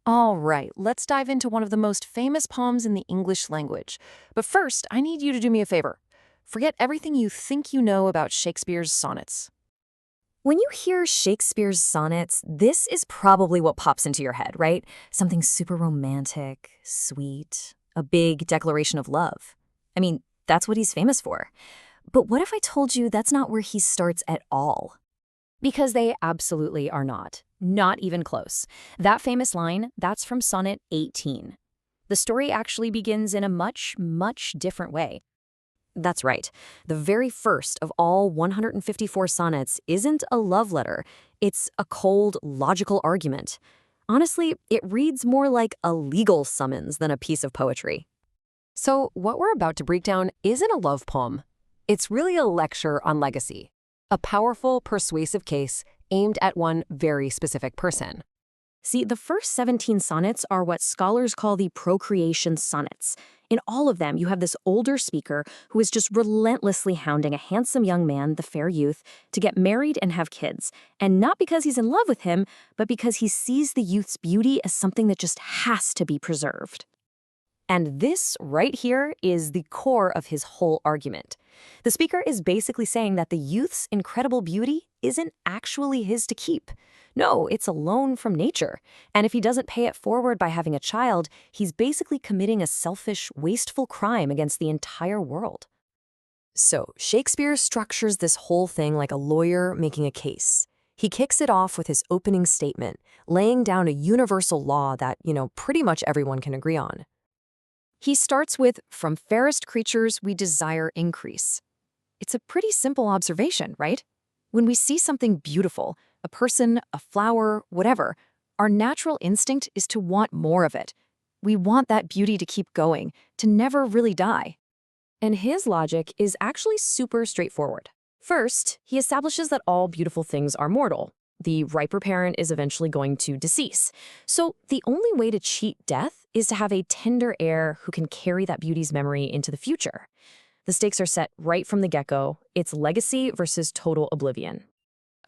All right, let's dive into one of the most famous poems in the English language. But first, I need you to do me a favor. Forget everything you think you know about Shakespeare's sonnets. When you hear Shakespeare's sonnets, this is probably what pops into your head, right? Something super romantic, sweet, a big declaration of love. I mean, that's what he's famous for. But what if I told you that's not where he starts at all? Because they absolutely are not. Not even close. That famous line, that's from Sonnet 18. The story actually begins in a much, much different way. That's right. The very first of all 154 sonnets isn't a love letter. It's a cold, logical argument. Honestly, it reads more like a legal summons than a piece of poetry. So, what we're about to break down isn't a love poem. It's really a lecture on legacy, a powerful, persuasive case aimed at one very specific person. See, the first 17 sonnets are what scholars call the procreation sonnets. In all of them, you have this older speaker who is just relentlessly hounding a handsome young man, the fair youth, to get married and have kids. And not because he's in love with him, but because he sees the youth's beauty as something that just has to be preserved. And this right here is the core of his whole argument. The speaker is basically saying that the youth's incredible beauty isn't actually his to keep. No, it's a loan from nature. And if he doesn't pay it forward by having a child, he's basically committing a selfish, wasteful crime against the entire world. So, Shakespeare structures this whole thing like a lawyer making a case. He kicks it off with his opening statement, laying down a universal law that, pretty much everyone can agree on. He starts with, "From fairest creatures we desire increase." It's a pretty simple observation, right? When we see something beautiful, a person, a flower, whatever, our natural instinct is to want more of it. We want that beauty to keep going, to never really die. And his logic is actually super straightforward. First, he establishes that all beautiful things are mortal. The riper parent is eventually going to decease. So the only way to cheat death is to have a tender heir who can carry that beauty's memory into the future. The stakes are set right from the get-go. It's legacy versus total oblivion.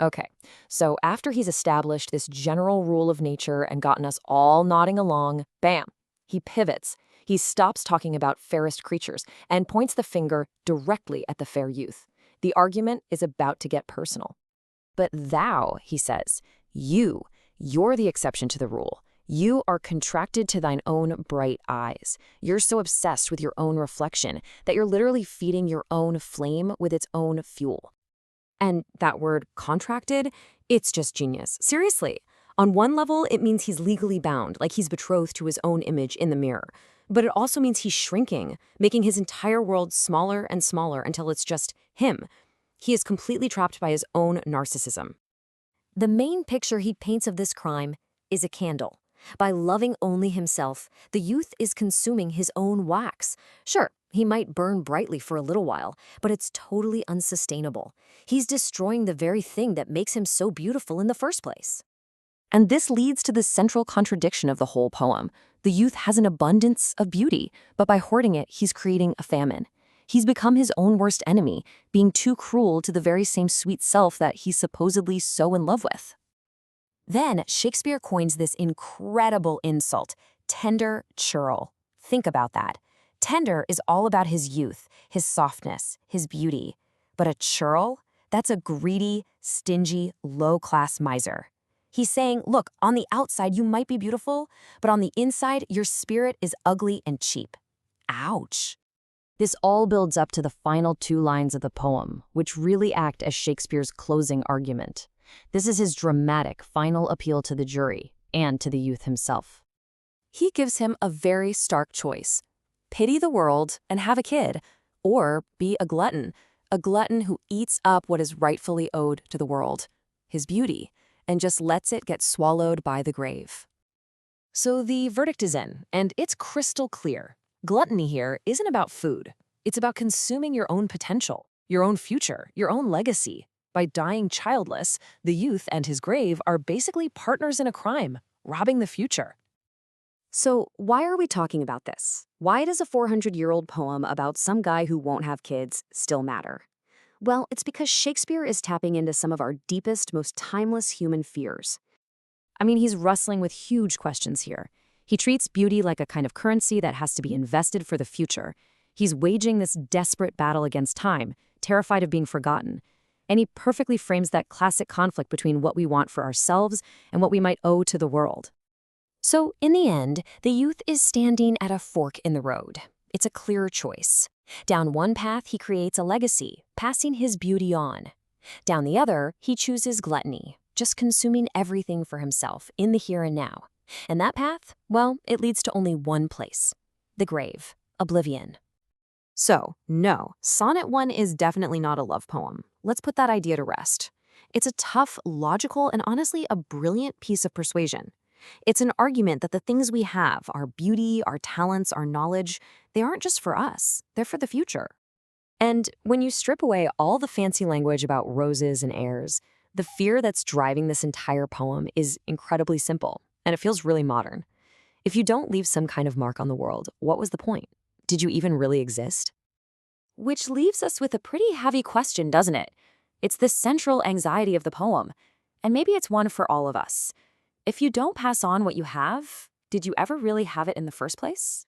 Okay, so after he's established this general rule of nature and gotten us all nodding along, bam, he pivots. He stops talking about fairest creatures and points the finger directly at the fair youth. The argument is about to get personal. "But thou," he says, you're the exception to the rule. You are contracted to thine own bright eyes. You're so obsessed with your own reflection that you're literally feeding your own flame with its own fuel." And that word contracted, it's just genius. Seriously. On one level, it means he's legally bound, like he's betrothed to his own image in the mirror. But it also means he's shrinking, making his entire world smaller and smaller until it's just him. He is completely trapped by his own narcissism. The main picture he paints of this crime is a candle. By loving only himself, the youth is consuming his own wax. Sure, he might burn brightly for a little while, but it's totally unsustainable. He's destroying the very thing that makes him so beautiful in the first place. And this leads to the central contradiction of the whole poem. The youth has an abundance of beauty, but by hoarding it, he's creating a famine. He's become his own worst enemy, being too cruel to the very same sweet self that he's supposedly so in love with. Then Shakespeare coins this incredible insult, tender churl. Think about that. Tender is all about his youth, his softness, his beauty. But a churl? That's a greedy, stingy, low-class miser. He's saying, look, on the outside you might be beautiful, but on the inside your spirit is ugly and cheap. Ouch. This all builds up to the final two lines of the poem, which really act as Shakespeare's closing argument. This is his dramatic final appeal to the jury and to the youth himself. He gives him a very stark choice. Pity the world and have a kid, or be a glutton who eats up what is rightfully owed to the world, his beauty, and just lets it get swallowed by the grave. So the verdict is in, and it's crystal clear. Gluttony here isn't about food. It's about consuming your own potential, your own future, your own legacy. By dying childless, the youth and his grave are basically partners in a crime, robbing the future. So why are we talking about this? Why does a 400-year-old poem about some guy who won't have kids still matter? Well, it's because Shakespeare is tapping into some of our deepest, most timeless human fears. I mean, he's wrestling with huge questions here. He treats beauty like a kind of currency that has to be invested for the future. He's waging this desperate battle against time, terrified of being forgotten. And he perfectly frames that classic conflict between what we want for ourselves and what we might owe to the world. So, in the end, the youth is standing at a fork in the road. It's a clear choice. Down one path, he creates a legacy, passing his beauty on. Down the other, he chooses gluttony, just consuming everything for himself in the here and now. And that path, well, it leads to only one place: the grave, oblivion. So, no, Sonnet 1 is definitely not a love poem. Let's put that idea to rest. It's a tough, logical, and honestly a brilliant piece of persuasion. It's an argument that the things we have, our beauty, our talents, our knowledge, they aren't just for us, they're for the future. And when you strip away all the fancy language about roses and airs, the fear that's driving this entire poem is incredibly simple, and it feels really modern. If you don't leave some kind of mark on the world, what was the point? Did you even really exist? Which leaves us with a pretty heavy question, doesn't it? It's the central anxiety of the poem, and maybe it's one for all of us. If you don't pass on what you have, did you ever really have it in the first place?